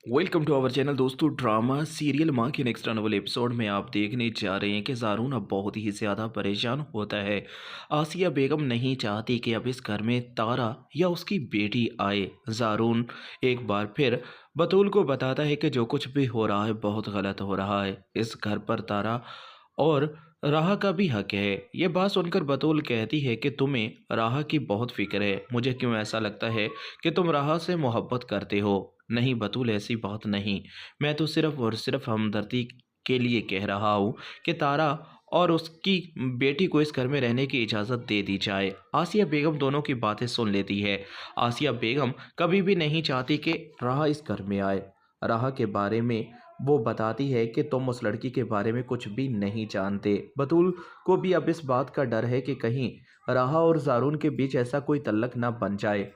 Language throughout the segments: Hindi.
वेलकम टू आवर चैनल दोस्तों। ड्रामा सीरियल माँ के नेक्स्ट आने वाले एपिसोड में आप देखने जा रहे हैं कि ज़ारून अब बहुत ही ज़्यादा परेशान होता है। आसिया बेगम नहीं चाहती कि अब इस घर में तारा या उसकी बेटी आए। ज़ारून एक बार फिर बतूल को बताता है कि जो कुछ भी हो रहा है बहुत गलत हो रहा है। इस घर पर तारा और राह का भी हक है। ये बात सुनकर बतूल कहती है कि तुम्हें राह की बहुत फिक्र है। मुझे क्यों ऐसा लगता है कि तुम राह से मोहब्बत करते हो। नहीं बतूल, ऐसी बात नहीं। मैं तो सिर्फ और सिर्फ हमदर्दी के लिए कह रहा हूँ कि तारा और उसकी बेटी को इस घर में रहने की इजाज़त दे दी जाए। आसिया बेगम दोनों की बातें सुन लेती है। आसिया बेगम कभी भी नहीं चाहती कि राह इस घर में आए। राह के बारे में वो बताती है कि तुम उस लड़की के बारे में कुछ भी नहीं जानते। बतूल को भी अब इस बात का डर है कि कहीं राह और ज़ारून के बीच ऐसा कोई तल्लक ना बन जाए।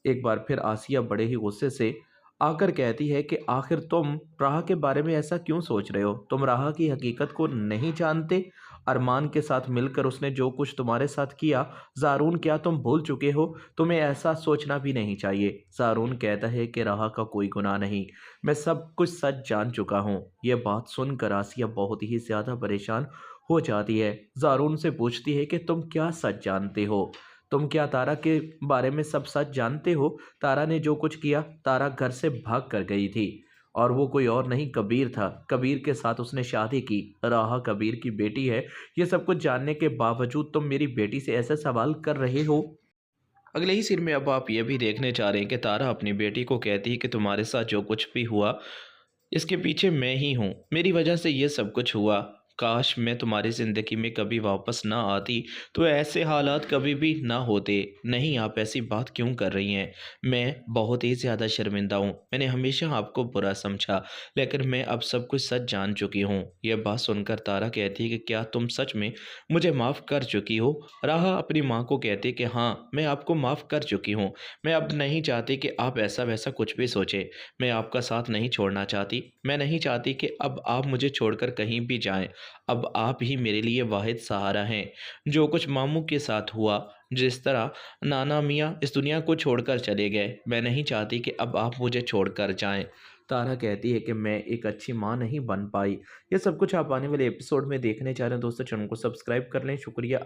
एक बार फिर आसिया बड़े ही गुस्से से आकर कहती है कि आखिर तुम राह के बारे में ऐसा क्यों सोच रहे हो? तुम राह की हकीकत को नहीं जानते? अरमान के साथ मिलकर उसने जो कुछ तुम्हारे साथ किया, ज़ारून क्या तुम भूल चुके हो? तुम्हें ऐसा सोचना भी नहीं चाहिए। ज़ारून कहता है कि राह का कोई गुनाह नहीं, मैं सब कुछ सच जान चुका हूँ। यह बात सुनकर आसिया बहुत ही ज़्यादा परेशान हो जाती है। ज़ारून से पूछती है कि तुम क्या सच जानते हो? तुम क्या तारा के बारे में सब सच जानते हो? तारा ने जो कुछ किया, तारा घर से भाग कर गई थी और वो कोई और नहीं कबीर था। कबीर के साथ उसने शादी की। राहा कबीर की बेटी है। ये सब कुछ जानने के बावजूद तुम मेरी बेटी से ऐसे सवाल कर रहे हो। अगले ही सीन में अब आप ये भी देखने जा रहे हैं कि तारा अपनी बेटी को कहती है कि तुम्हारे साथ जो कुछ भी हुआ, इसके पीछे मैं ही हूँ। मेरी वजह से ये सब कुछ हुआ। काश मैं तुम्हारी ज़िंदगी में कभी वापस ना आती तो ऐसे हालात कभी भी ना होते। नहीं, आप ऐसी बात क्यों कर रही हैं? मैं बहुत ही ज़्यादा शर्मिंदा हूँ। मैंने हमेशा आपको बुरा समझा, लेकिन मैं अब सब कुछ सच जान चुकी हूँ। यह बात सुनकर तारा कहती है कि क्या तुम सच में मुझे माफ़ कर चुकी हो? राहा अपनी माँ को कहती है कि हाँ, मैं आपको माफ़ कर चुकी हूँ। मैं अब नहीं चाहती कि आप ऐसा वैसा कुछ भी सोचें। मैं आपका साथ नहीं छोड़ना चाहती। मैं नहीं चाहती कि अब आप मुझे छोड़कर कहीं भी जाएँ। अब आप ही मेरे लिए वाहिद सहारा हैं। जो कुछ मामू के साथ हुआ, जिस तरह नाना मियाँ इस दुनिया को छोड़कर चले गए, मैं नहीं चाहती कि अब आप मुझे छोड़कर जाएँ। तारा कहती है कि मैं एक अच्छी माँ नहीं बन पाई। ये सब कुछ आप आने वाले एपिसोड में देखने जा रहे हैं दोस्तों। चैनल को सब्सक्राइब कर लें। शुक्रिया।